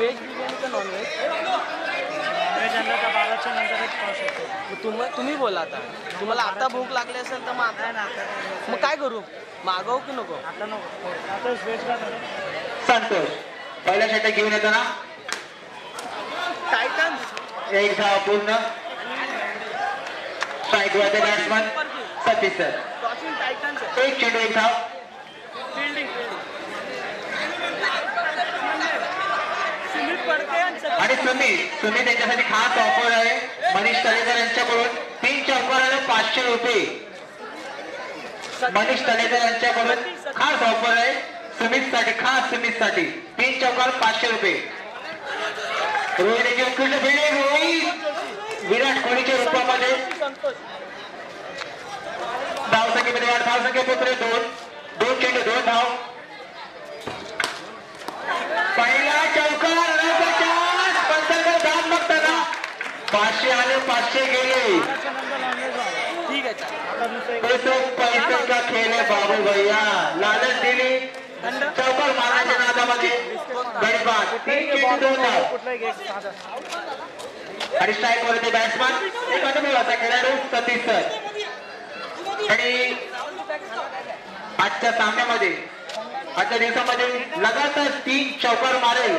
Veg biryani का non veg? Veg आणलं तर 12च्या नंतरच खाऊ शकतो. तुम्ही बोला आता. तुम्हाला आता भूक लागली असेल तर मग आता मग काय करू? मागवू की नको? आता नको. आता व्हेज का संतोष पहिल्या षटक घेऊन येतो ना. टायटन्स एक धाव पूर्ण. स्ट्राईक वरती बॅट्समन सतीश सर. टायटन्स एक चेंडू एक धाव. फिल्डिंग आणि सुमित यांच्यासाठी खास ऑफर आहे. मनीष तळेकर यांच्याकडून 3 चौकाराला 500 रुपये. मनीष तळेकर यांच्याकडून खास ऑफर आहे सुमितसाठी, खास सुमितसाठी 3 चौकार 500 रुपये. रोहित उत्कृष्ट फिल्डिंग. रोहित विराट कोहलीच्या रूपामध्ये. धावसंख्येमध्ये वाढ. धावसंख्या पुत्र 2 चेंडू 2 धाव. पहिला चौकार 500 आले 500 गेले. ठीक आहे. पैसे का खेळ आहे बाबू भैया. लालच दिली चौकार मारण्याच्या नादामध्ये गडीबाद. 3 चेंडू 2 धाव. आणि स्ट्राईक वरती बॅट्समन एक अनुभवाचा खेळाडू सतीश सर. आणि आजच्या सामन्यामध्ये आजच्या दिवसामध्ये लगातार 3 चौकार मारेल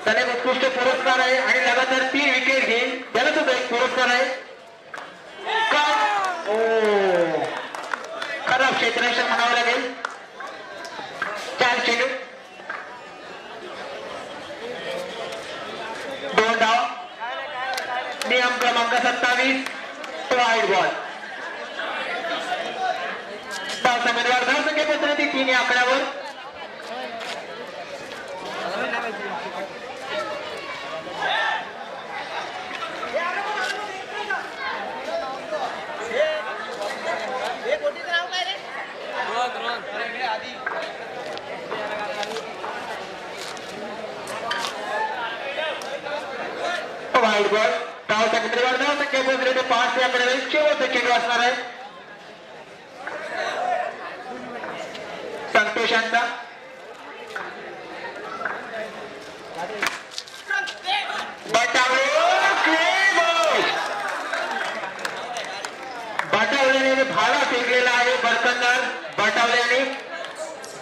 त्याला एक उत्कृष्ट पुरस्कार आहे. आणि लगातार 3 विकेट घेईल त्याला सुद्धा एक पुरस्कार आहे. खराब क्षेत्ररक्षण म्हणावं लागेल. 4 चेंडू 2 धाव. नियम क्रमांक 27 वाईड बॉल. धावसंख्येवर धावसंख्या पोहोचली ती 3 या आकड्यावर. Wide ball. धावसंख्येवर धावसंख्या पोहोचली ते 5 या आकड्यावर. शेवटचा चेंडू असणार आहे संतोषांचा. बटावल्याने भाला फेकलेला आहे बरकंदार बटावल्याने.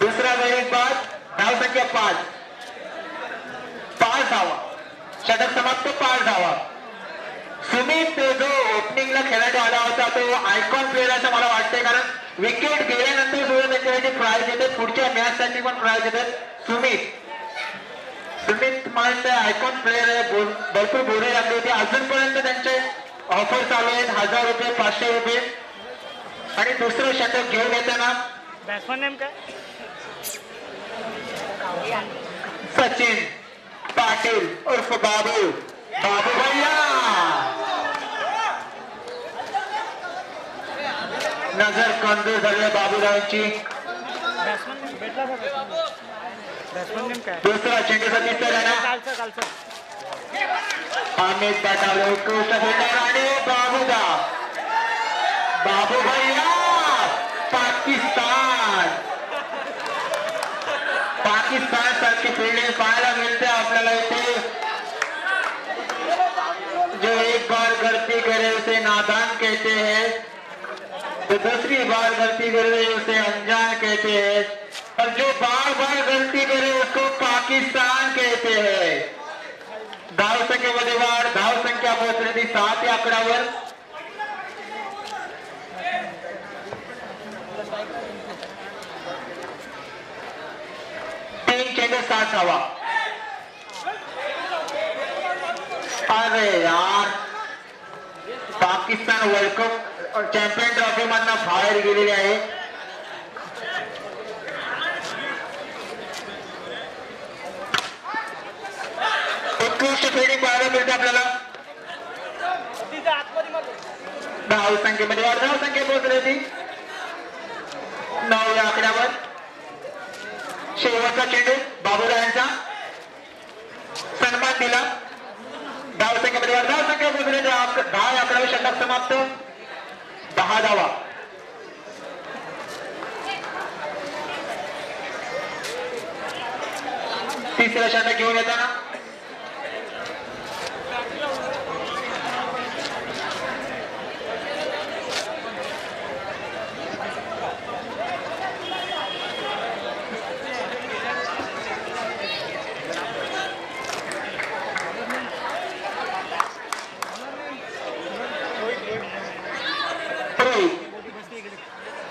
दुसरा गैरिक बाद. धावसंख्या 5 धावा. षटक समाप्त 5 धावा. सुमित जो ओपनिंगला खेळाडू आला होता तो आयकॉन प्लेअर असं मला वाटतंय. कारण विकेट गेल्यानंतर सुद्धा त्यांच्यासाठी प्राइज येते. पुढच्या मॅच साठी पण प्राइज येतात. सुमित मला आयकॉन प्लेअर आहे. भरपूर बोर्डे लागली होती. अजूनपर्यंत त्यांचे ऑफर चालू आहेत 1000 रुपये 500 रुपये. आणि दुसरं षटक घेऊन येताना बॅट्समन नेम काय? सचिन पाटील उर्फ बाबू भैया. नजर कंदूर झाली बाबूरावांची. दुसरा चेंडू सतीश सर. अमित बटावले उत्कृष्ट फिल्डर आणि बाबू भैया. पाकिस्तान सारखी फिल्डिंग पाहायला मिळते आपल्याला इथे. जो एक बार गलती करे उसे नादान कहते हैं, तो दूसरी बार गलती करे उसे अनजान कहते हैं, और जो बार बार गलती करे उसको पाकिस्तान कहते हैं. धावसंख्येमध्ये वाढ. धावसंख्या पोहोचली 7 या आकड्यावर. चेंडू 7 धावा. अरे यार Pakistan world cup champion trophy मधनं बाहेर गेलेले आहे. उत्कृष्ट फिल्डिंग पाहायला मिळते आपल्याला. धावसंख्येमध्ये वाढ. धावसंख्या पोहोचली ती 9 या आकड्यावर. शेवटचा चेंडू बाबूरावांचा. सन्मान दिला. धावसंख्येमध्ये वाढ. धावसंख्या पोहोचली 10 या आकड्यावर. षटक समाप्त. 10 धावा. तिसरा षटक घेऊन येताना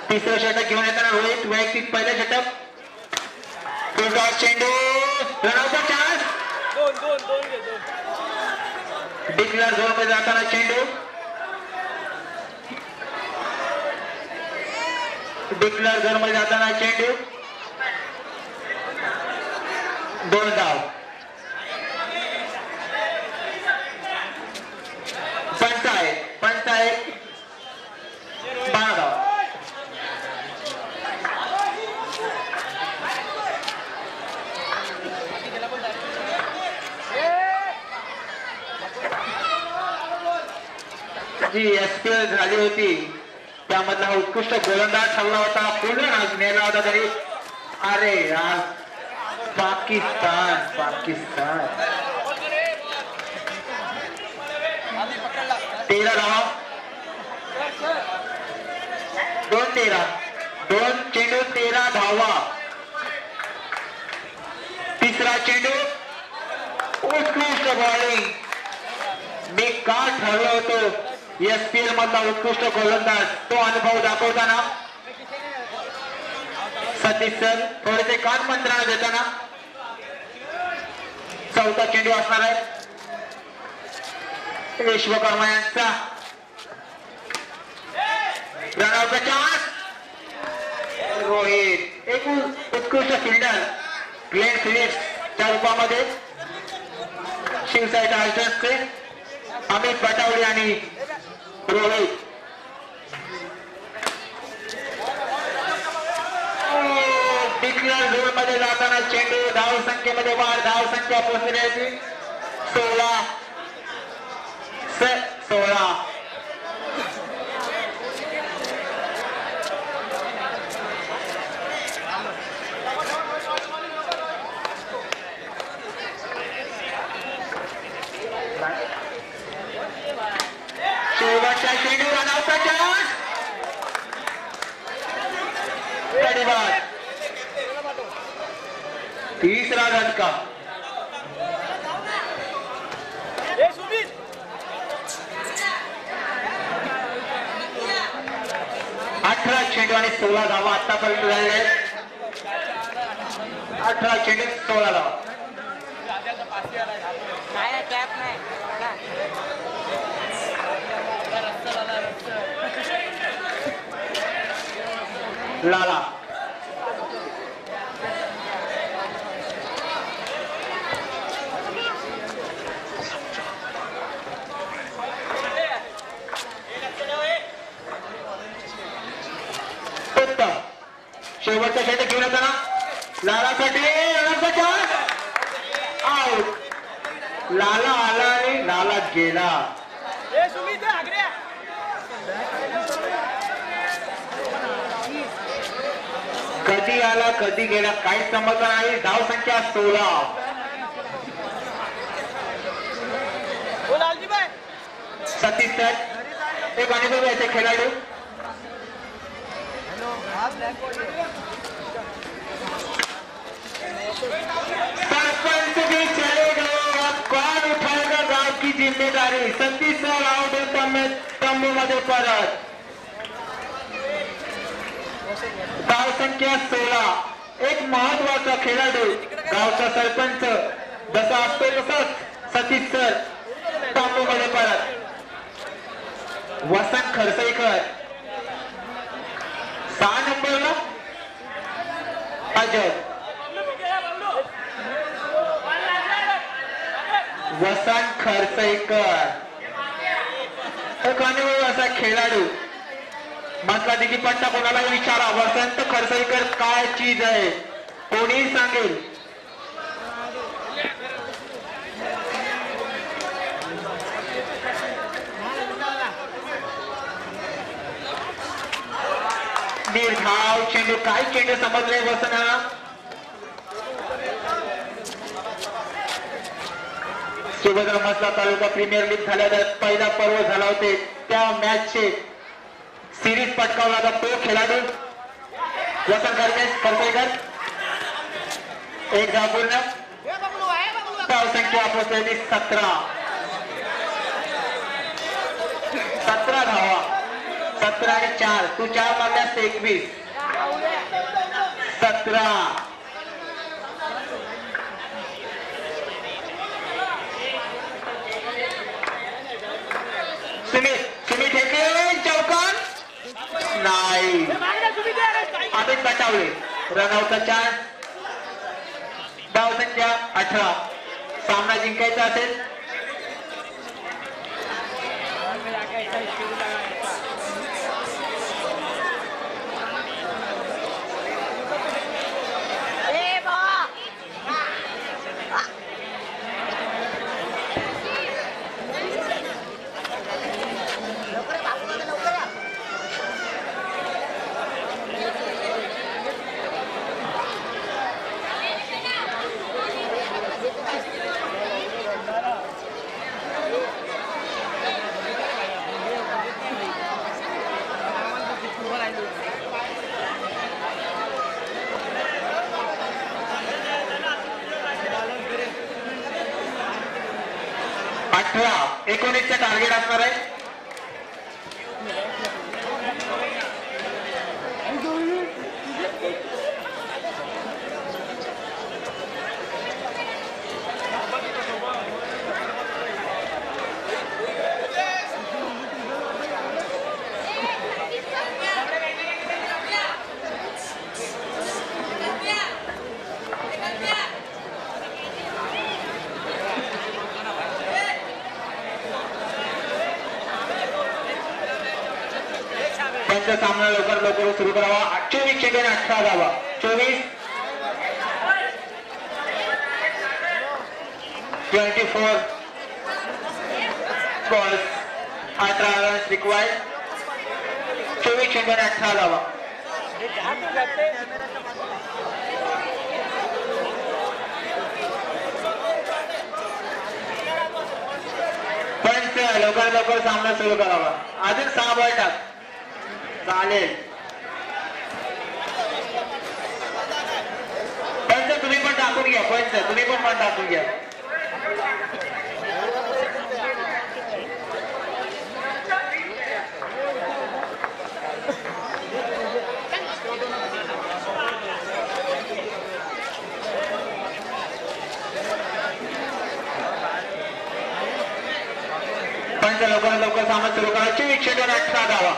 तिसरं षटक घेऊन येताना रोहित वैयक्तिक पहिलं षटक चेंडू रनआउटचा चान्स डिक्लेअर झोन मध्ये जाताना चेंडू डिक्लेअर झोन मध्ये जाताना चेंडू 2 धाव पंच आहे 12 धाव जी एसपीएल झाली होती त्यामधला उत्कृष्ट गोलंदाज ठरला होता पूर्ण नेला होता तरी अरे यार पाकिस्तान 13 धावा 2 चेंडू 13 धावा तिसरा चेंडू उत्कृष्ट बॉलिंग मी का ठरलो होतो एसपीएल मधला उत्कृष्ट गोलंदाज तो अनुभव दाखवताना सतीश सर थोडेसे कान मंत्रणा देताना चौथा चेंडू असणार आहे विश्वकर्मा यांचा रनआउटचा चान्स रोहित एक उत्कृष्ट फिल्डर ग्लेन फिलिप्स च्या रूपामध्ये शिवसाई टायटन्सचे अमित पटावली आणि रोहित डिक्लेअर झोन मध्ये जाताना चेंडू धाव संख्येमध्ये वाढ धाव संख्या पोहोचण्याची 16 शेवटचा चेंडू रनआउटचा चान्स तिसरा झटका 18 चेंडू आणि 16 धावा आतापर्यंत झालेले आहेत 18 चेंडू 16 धावा लाला शेवटचा षटक घेऊन येताना लालासाठी आउट लाला आला आणि लाला गेला कधी आला कधी गेला काहीच समजलं नाही धाव संख्या 16 सतीश सर एक अनुभव याचे खेळाडू सरपंच भी चले गए अब कौन उठाएगा गांव की जिम्मेदारी सतीश सर आउट तंबू मध्ये परत धाव संख्या 16 एक महत्वाचा खेळाडू गावचा सरपंच जसा असतो तसंच सतीश सर तंबू मध्ये परत वसंत खरसेकर 6 नंबरला अजय वसंत खरसेकर एक अनुभव असा खेळाडू म्हटला दिगी पट्टा कोणाला विचारा वसंत खरसेकर काय चीज आहे कोणी सांगेल निर्धाव चेंडू काय चेंडू समजले वसना सुभद्रा मसला तालुका प्रीमियर लीग झाल्यावर पहिला पर्व झाला होते त्या मॅचचे सिरीज पटकावला होता तो खेळाडू वसंत करपेकर. एक धाव पूर्ण. धाव संख्या पोहोचलेली 17 धावा. 17 आणि 4 तू 4 मारल्यास 21. 17. सुमित ठेके चौकार नाही. अमित बटावले. रनआउटचा चान्स. धाव संख्या 18. सामना जिंकायचा असेल चा टार्गेट असणार आहे. सामना लवकर सुरू करावा. 24 सेकंड 18 धावा. 24 24 बॉल्स 18 रन्स रिक्वायर्ड. 24 सेकंड 18 धावा. पंच लवकर सामना सुरू करावा. अजून 6 बॉल टाक. चालेल. पंच तुम्ही पण टाकून घ्या. पंच तुम्ही पण टाकून घ्या. पंच लवकर सामना सुरू करा. 24 चेंडू 18 धावा.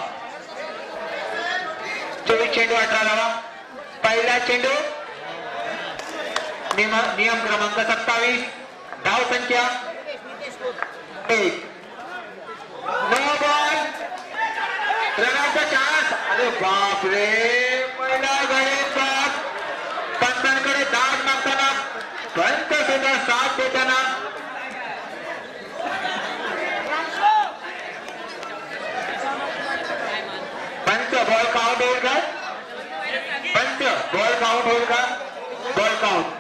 24 चेंडू 18 धावा. पहिला चेंडू नियम क्रमांक 27. धाव संख्या 1. No ball. रनआउटचा चान्स. अरे बापरे. पहिला गणेश बाप पंचांकडे दाद मागताना पंच सुद्धा साथ देताना पंच बॉल काउंट होईल का? पंच बॉल काउंट होईल का? Ball count.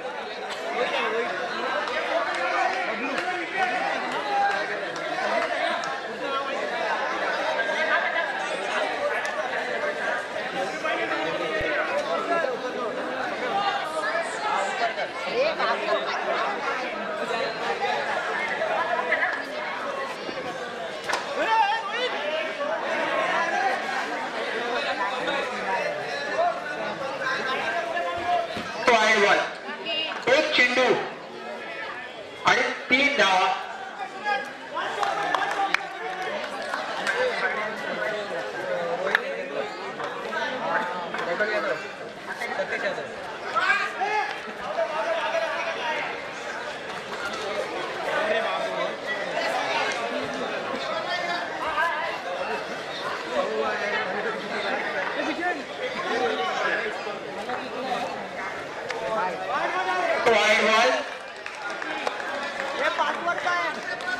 एक चेंडू आणि 3 धावा. Wide ball.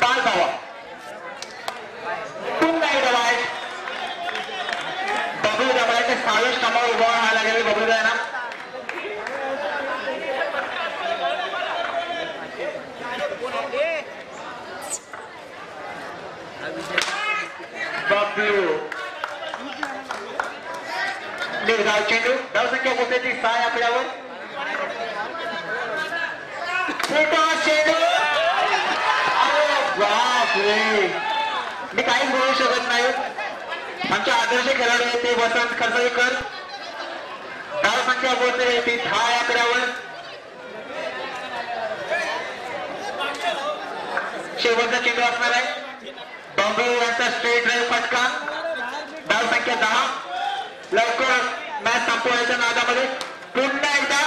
5 धावा. पुन्हा एकदा वाईड. बबलू दबायचे 27 कामावर उभा राहायला लागेल. बबलू द्या ना. बबलू. निर्धाव चेंडू. धावसंख्या पोहोचली 6 आकड्यावर. मोठा चेंडू. अरे बापरे, मी काहीच बोलू शकत नाही. आमचे आदर्श खेळाडू आहेत ते वसंत खरसईकर. धावसंख्या पोहोचली ती 6 आकड्यावर. शेवटचा चेंडू असणार आहे. बबलू यांचा स्ट्रेट ड्राईव्ह फटका. धावसंख्या 10. लवकर मॅच संपवायच्या नादामध्ये पुन्हा एकदा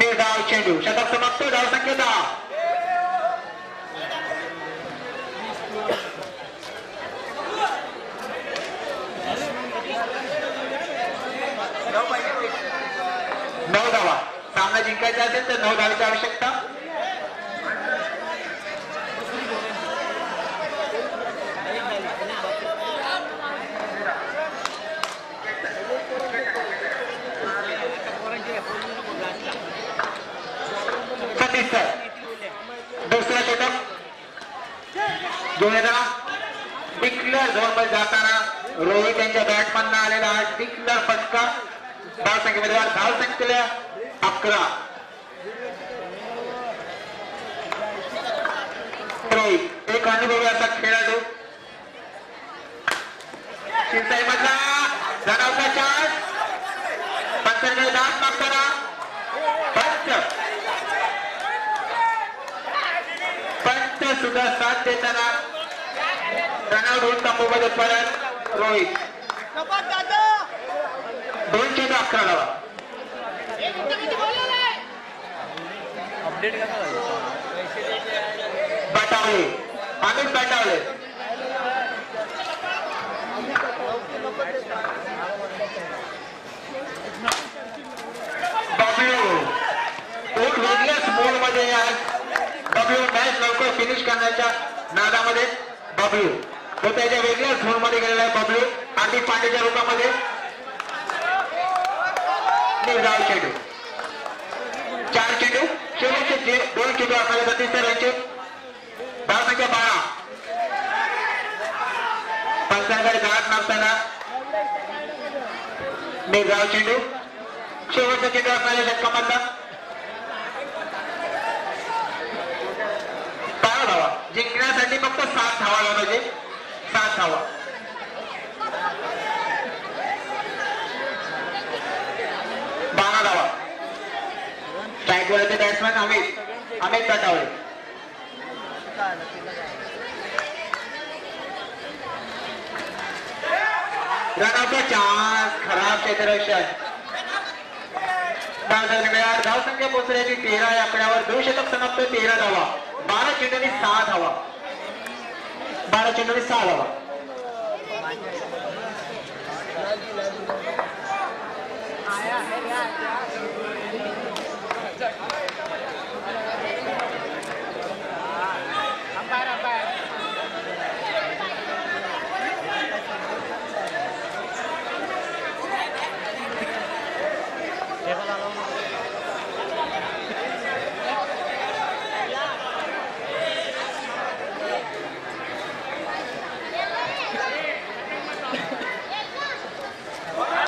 निर्धाव चेंडू. शतक समाप्त. धावसंख्या 10. नऊ धावा. सामना जिंकायचा असेल तर 9 धावेची आवश्यकता. दुसरा षटक. डिक्लेअर झोन मध्ये जाताना रोहित यांच्या बॅटमॅन आलेला हा डिक्लेअर फटका. धावसंख्येमध्ये धावसंख्येला 11. रोहित एक अनुभवी असा खेळाडू. शिरसाई मधला जनावचा चान्स. पंचांकडे दाट मागताना पंच सुद्धा साथ देताना रनआउट होऊन तंबूमध्ये परत रोहित. 2 चेंडू 11 धावा. अपडेट कसा झाला? बटावले. अमित बटावले. बबलू एक वेगळ्याच मोड मध्ये आज. बबलू मॅच लवकर फिनिश करण्याच्या नादामध्ये बबलू तो त्याच्या वेगळ्याच झोन मध्ये गेलेला आहे. बबलू हार्दिक पांड्याच्या रूपामध्ये. निर्धाव चेंडू. 4 चेंडू. शेवटचे 2 चेंडू असणारे 36 रनचे. धावसंख्या 12. पंचांकडे घाट मारताना निर्धाव चेंडू. शेवटचा चेंडू असणाऱ्या षटकामधला 12 धावा. जिंकण्यासाठी फक्त 7 धावा पाहिजे. 7 धावा. स्ट्राईक बोलते बॅट्समॅन अमित बटावले. रनआउटचा चान्स. खराब क्षेत्ररक्षण. धावसंख्या पोहोचल्याची 13 या आकड्यावर. 2 षटक समाप्त. 13 धावा. 12 चेंडूंनी 6 धावा. 12 चेंडूंनी 6 धावा.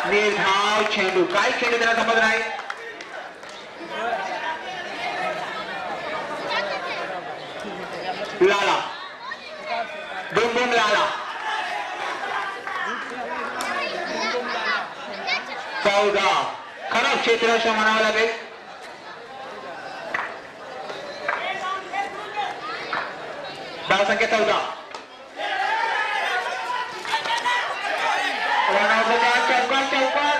निर्धाव चेंडू. काय चेंडू त्याला समज नाही. लाला. बुम बुम लाला. 14. खराब क्षेत्ररक्षण म्हणावं लागेल. धावसंख्या 14. चौकार चौकार.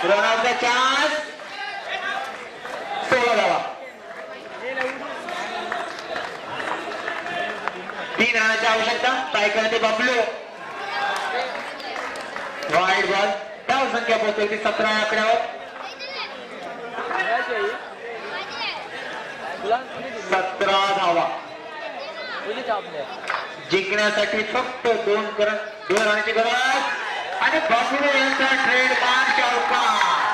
रनआउटचा चान्स. 16 धावा. 3 रनाची आवश्यकता. स्ट्राईक करते बबलू. Wide ball. धावसंख्या पोहोचली 17 आकड्यावर. 17 धावा. जिंकण्यासाठी फक्त दोन रनाची गरज आणि बाबुडे यांचा ट्रेडमार्क चौकार.